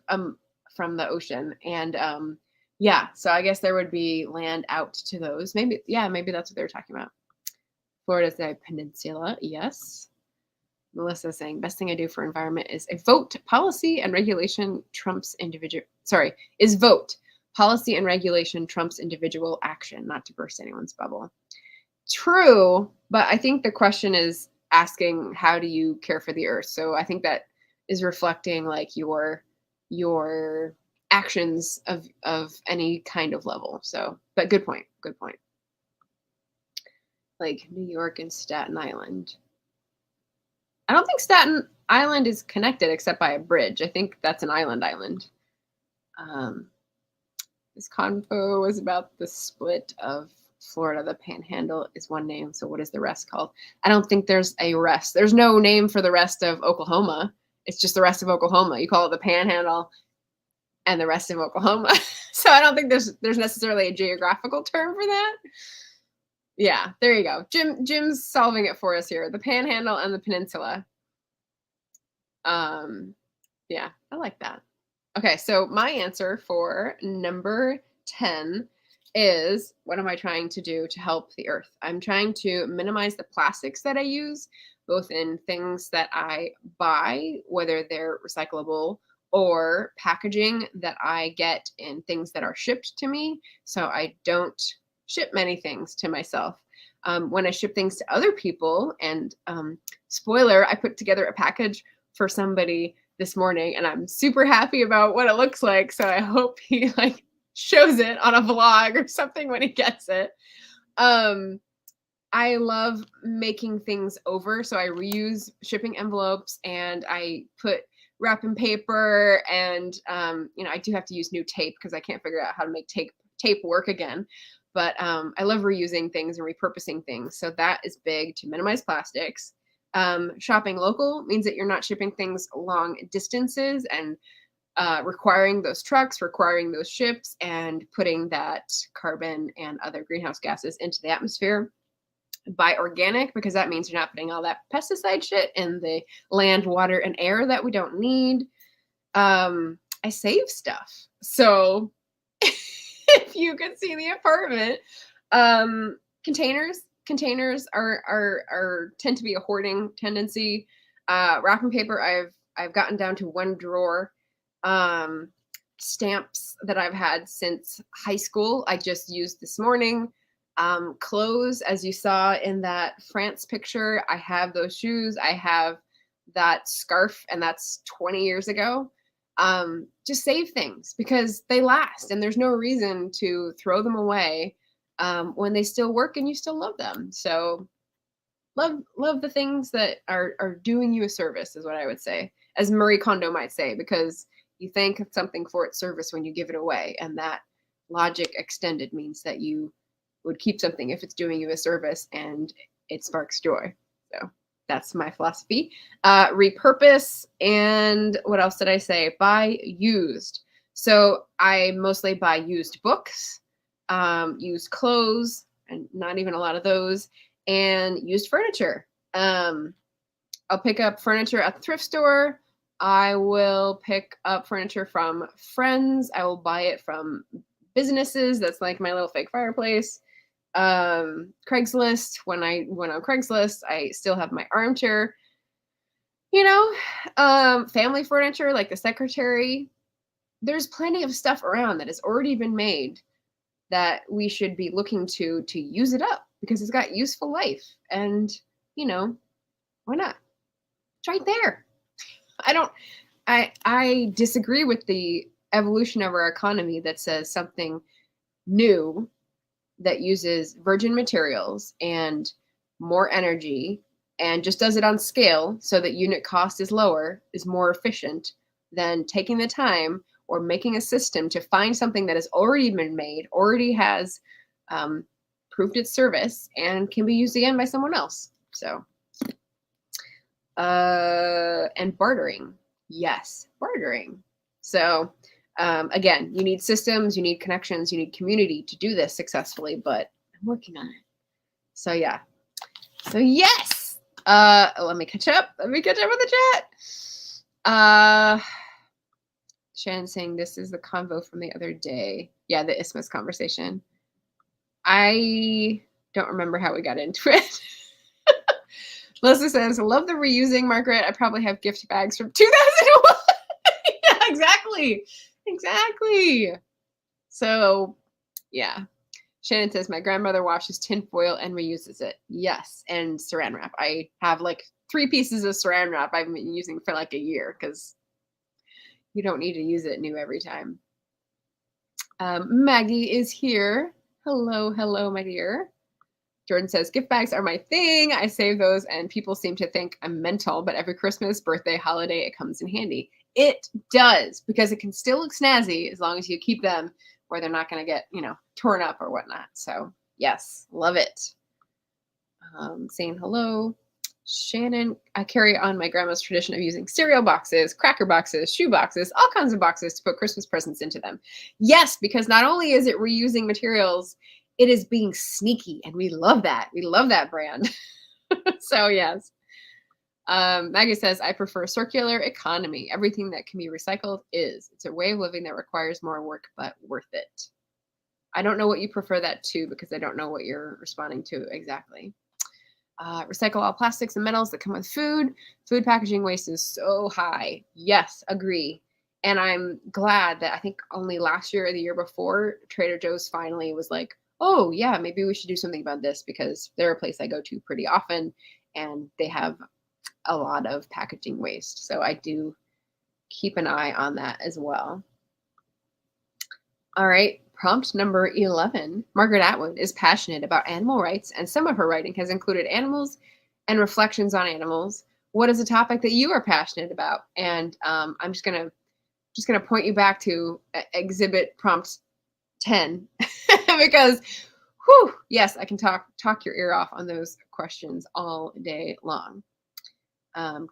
from the ocean. And so I guess there would be land out to those. Maybe that's what they were talking about. Florida's a peninsula. Yes. Melissa saying, best thing I do for environment is vote. Policy and regulation trumps vote. Policy and regulation trumps individual action, not to burst anyone's bubble. True, but I think the question is asking, how do you care for the earth? So I think that is reflecting like your actions of any kind of level. So, but good point. Like New York and Staten Island. I don't think Staten Island is connected except by a bridge. I think that's an island. This convo was about the split of Florida. The Panhandle is one name. So what is the rest called? I don't think there's a rest. There's no name for the rest of Oklahoma. It's just the rest of Oklahoma. You call it the Panhandle and the rest of Oklahoma. So I don't think there's necessarily a geographical term for that. Yeah, there you go. Jim's solving it for us here. The Panhandle and the Peninsula. Yeah, I like that. Okay, so my answer for number 10 is, what am I trying to do to help the earth? I'm trying to minimize the plastics that I use, both in things that I buy, whether they're recyclable, or packaging that I get in things that are shipped to me. So I don't ship many things to myself. When I ship things to other people, and spoiler, I put together a package for somebody this morning, and I'm super happy about what it looks like. So I hope he like shows it on a vlog or something when he gets it. I love making things over. So I reuse shipping envelopes, and I put wrapping paper, and I do have to use new tape because I can't figure out how to make tape work again. But I love reusing things and repurposing things. So that is big to minimize plastics. Shopping local means that you're not shipping things long distances and requiring those trucks, requiring those ships, and putting that carbon and other greenhouse gases into the atmosphere. Buy organic, because that means you're not putting all that pesticide shit in the land, water, and air that we don't need. I save stuff. So if you could see the apartment, containers are tend to be a hoarding tendency. Wrapping paper, I've gotten down to one drawer. Stamps that I've had since high school, I just used this morning. Clothes, as you saw in that France picture, I have those shoes. I have that scarf, and that's 20 years ago. Just save things because they last, and there's no reason to throw them away when they still work and you still love them. So love the things that are doing you a service is what I would say, as Marie Kondo might say, because you thank something for its service when you give it away, and that logic extended means that you would keep something if it's doing you a service and it sparks joy. So that's my philosophy. Repurpose, and what else did I say? Buy used. So I mostly buy used books, used clothes, and not even a lot of those, and used furniture. I'll pick up furniture at the thrift store. I will pick up furniture from friends. I will buy it from businesses. That's like my little fake fireplace. Craigslist. When I went on Craigslist, I still have my armchair. Family furniture like the secretary. There's plenty of stuff around that has already been made that we should be looking to use it up because it's got useful life. And, why not? It's right there. I disagree with the evolution of our economy that says something new that uses virgin materials and more energy and just does it on scale so that unit cost is lower, is more efficient than taking the time or making a system to find something that has already been made, already has proved its service, and can be used again by someone else. So, and bartering. Yes, bartering. So, again, you need systems, you need connections, you need community to do this successfully, but I'm working on it. So, yeah. So, yes. Let me catch up. Let me catch up with the chat. Shannon saying this is the convo from the other day. Yeah, the Isthmus conversation. I don't remember how we got into it. Melissa says, love the reusing, Margaret. I probably have gift bags from 2001. Yeah, exactly. So, yeah. Shannon says, my grandmother washes tinfoil and reuses it. Yes, and saran wrap. I have like 3 pieces of saran wrap I've been using for like a year because you don't need to use it new every time. Maggie is here. Hello, my dear. Jordan says, gift bags are my thing. I save those and people seem to think I'm mental, but every Christmas, birthday, holiday, it comes in handy. It does, because it can still look snazzy as long as you keep them where they're not going to get, torn up or whatnot. So yes, love it. Saying hello. Shannon, I carry on my grandma's tradition of using cereal boxes, cracker boxes, shoe boxes, all kinds of boxes to put Christmas presents into them. Yes, because not only is it reusing materials, it is being sneaky, and we love that. We love that brand. So yes. Maggie says, I prefer circular economy. Everything that can be recycled is. It's a way of living that requires more work, but worth it. I don't know what you prefer that to because I don't know what you're responding to exactly. Recycle all plastics and metals that come with food. Food packaging waste is so high. Yes, agree. And I'm glad that I think only last year or the year before, Trader Joe's finally was like, oh, yeah, maybe we should do something about this because they're a place I go to pretty often and they have a lot of packaging waste. So I do keep an eye on that as well. All right. Prompt number 11. Margaret Atwood is passionate about animal rights, and some of her writing has included animals and reflections on animals. What is a topic that you are passionate about? And I'm just gonna point you back to exhibit prompt 10 because, whew, yes, I can talk your ear off on those questions all day long.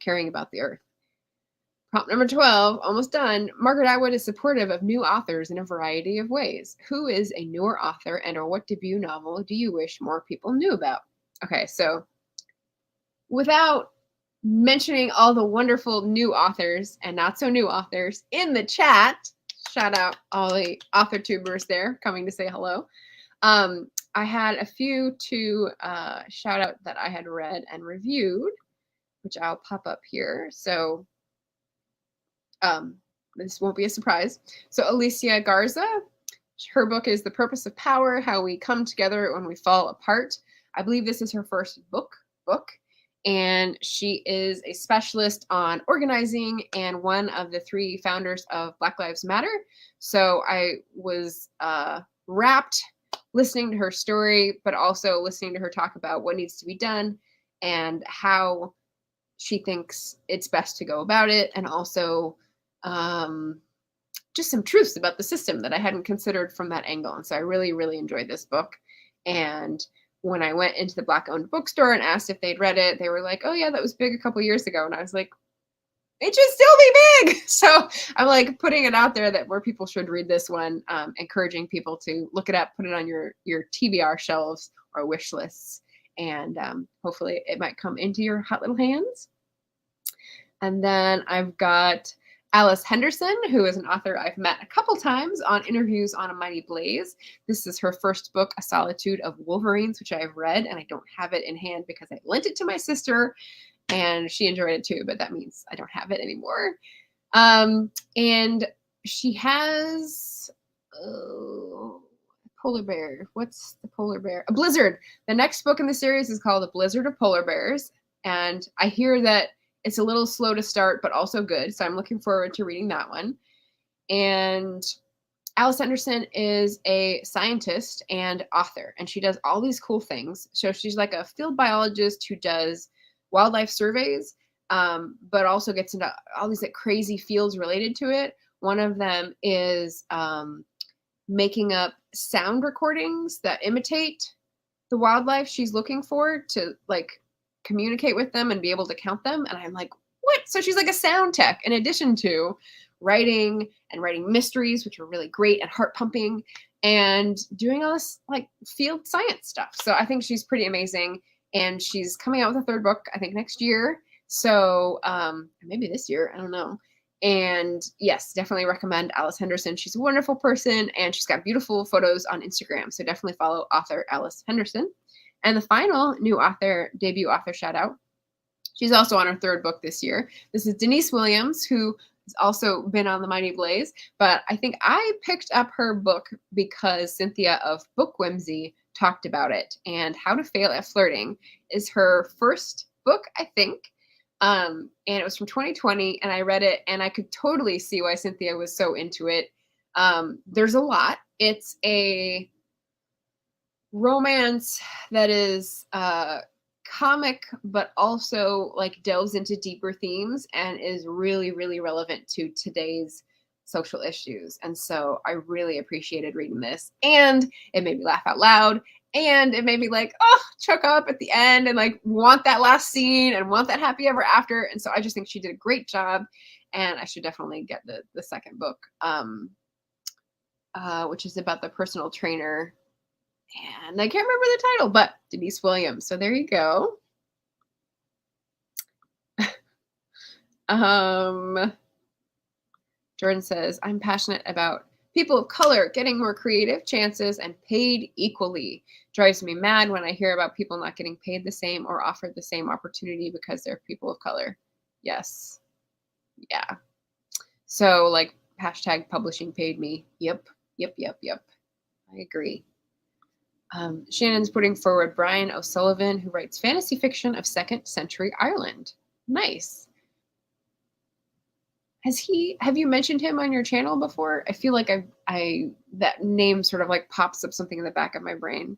Caring about the earth. Prompt number 12, almost done. Margaret Atwood is supportive of new authors in a variety of ways. Who is a newer author and or what debut novel do you wish more people knew about? Okay, so without mentioning all the wonderful new authors and not so new authors in the chat. Shout out all the author tubers there coming to say hello. I had a few to shout out that I had read and reviewed, which I'll pop up here. So this won't be a surprise. So Alicia Garza, her book is The Purpose of Power, How We Come Together When We Fall Apart. I believe this is her first book, and she is a specialist on organizing and one of the 3 founders of Black Lives Matter. So I was wrapped listening to her story, but also listening to her talk about what needs to be done and how she thinks it's best to go about it, and also just some truths about the system that I hadn't considered from that angle. And so I really, really enjoyed this book. And when I went into the Black-owned bookstore and asked if they'd read it, they were like, oh yeah, that was big a couple years ago. And I was like, it should still be big. So I'm like putting it out there that more people should read this one, encouraging people to look it up, put it on your TBR shelves or wish lists. And hopefully it might come into your hot little hands. And then I've got Alice Henderson, who is an author I've met a couple times on interviews on A Mighty Blaze. This is her first book, A Solitude of Wolverines, which I've read, and I don't have it in hand because I lent it to my sister, and she enjoyed it too, but that means I don't have it anymore. And she has polar bear. What's the polar bear? A blizzard. The next book in the series is called A Blizzard of Polar Bears, and I hear that it's a little slow to start, but also good. So I'm looking forward to reading that one. And Alice Henderson is a scientist and author, and she does all these cool things. So she's like a field biologist who does wildlife surveys, but also gets into all these like crazy fields related to it. One of them is making up sound recordings that imitate the wildlife she's looking for to like communicate with them and be able to count them. And I'm like, what? So she's like a sound tech in addition to writing mysteries, which are really great and heart pumping, and doing all this like field science stuff. So I think she's pretty amazing. And she's coming out with a 3rd book, I think next year. So maybe this year, I don't know. And yes, definitely recommend Alice Henderson. She's a wonderful person, and she's got beautiful photos on Instagram. So definitely follow author Alice Henderson. And the final new author, debut author shout out, she's also on her 3rd book this year. This is Denise Williams, who has also been on The Mighty Blaze, but I think I picked up her book because Cynthia of Book Whimsy talked about it. And How to Fail at Flirting is her first book, I think. And it was from 2020, and I read it, and I could totally see why Cynthia was so into it. There's a lot. It's a romance that is comic, but also like delves into deeper themes and is really, really relevant to today's social issues. And so I really appreciated reading this, and it made me laugh out loud, and it made me like, oh, choke up at the end and like want that last scene and want that happy ever after. And so I just think she did a great job, and I should definitely get the 2nd book, which is about the personal trainer. And I can't remember the title, but Denise Williams. So there you go. Jordan says, I'm passionate about people of color getting more creative chances and paid equally. Drives me mad when I hear about people not getting paid the same or offered the same opportunity because they're people of color. Yes. Yeah. So like hashtag publishing paid me. Yep. I agree. Shannon's putting forward Brian O'Sullivan, who writes fantasy fiction of 2nd century Ireland. Nice. Have you mentioned him on your channel before? I feel like that name sort of like pops up something in the back of my brain.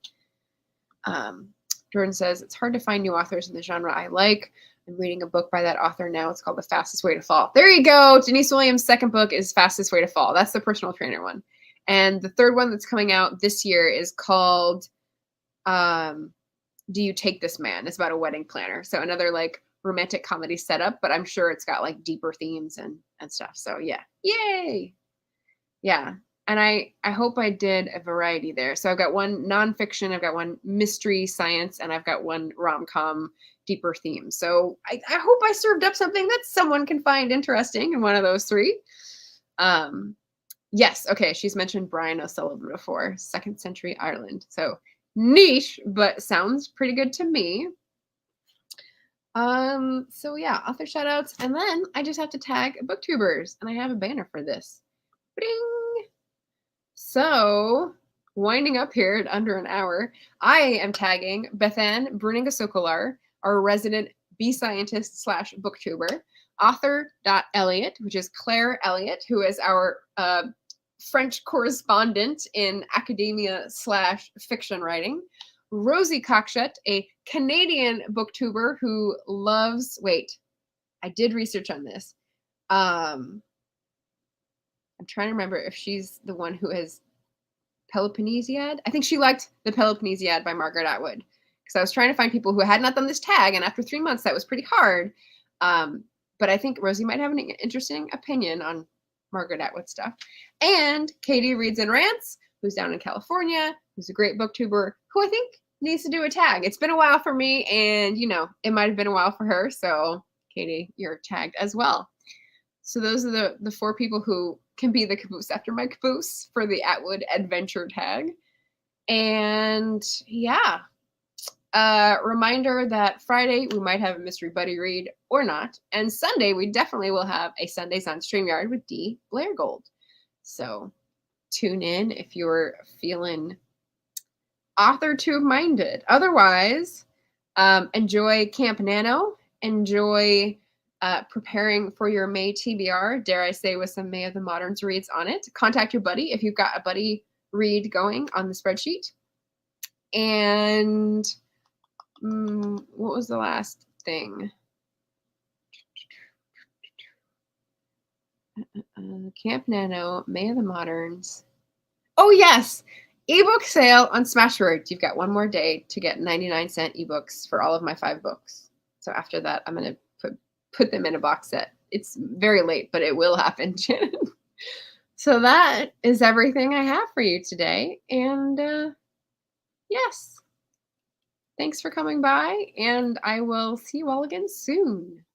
Jordan says, it's hard to find new authors in the genre I like. I'm reading a book by that author now. It's called The Fastest Way to Fall. There you go. Denise Williams' 2nd book is Fastest Way to Fall. That's the personal trainer one. And the 3rd one that's coming out this year is called Do You Take This Man? It's about a wedding planner. So another like romantic comedy setup, but I'm sure it's got like deeper themes and stuff. So yeah. Yay. Yeah. And I hope I did a variety there. So I've got one nonfiction, I've got one mystery science, and I've got one rom-com deeper theme. So I hope I served up something that someone can find interesting in one of those three. Yes, okay, she's mentioned Brian O'Sullivan before, 2nd Century Ireland. So niche, but sounds pretty good to me. So yeah, author shoutouts, and then I just have to tag Booktubers, and I have a banner for this. Bing! So, winding up here at under an hour, I am tagging Bethan Bruninga-Sokolar, our resident bee scientist slash booktuber, author.Elliot, which is Claire Elliott, who is our French correspondent in academia slash fiction writing, Rosie Cockshut, a Canadian booktuber who loves, wait, I did research on this. I'm trying to remember if she's the one who has Peloponnesiad. I think she liked the Peloponnesiad by Margaret Atwood, because I was trying to find people who had not done this tag, and after 3 months, that was pretty hard. But I think Rosie might have an interesting opinion on Margaret Atwood stuff. And Katie Reads and Rants, who's down in California, who's a great booktuber, who I think needs to do a tag. It's been a while for me, and you know, it might have been a while for her. So Katie, you're tagged as well. So those are the 4 people who can be the caboose after my caboose for the Atwood Adventure Tag. And yeah, reminder that Friday we might have a mystery buddy read or not. And Sunday we definitely will have a Sundays on StreamYard with D. Blair Gold. So tune in if you're feeling author tube minded. Otherwise, enjoy Camp Nano. Enjoy preparing for your May TBR, dare I say, with some May of the Moderns reads on it. Contact your buddy if you've got a buddy read going on the spreadsheet. And what was the last thing? Camp Nano, May of the Moderns. Oh, yes! Ebook sale on Smashwords. You've got one more day to get 99-cent ebooks for all of my 5 books. So after that, I'm going to put them in a box set. It's very late, but it will happen, Shannon. So that is everything I have for you today. And yes, thanks for coming by, and I will see you all again soon.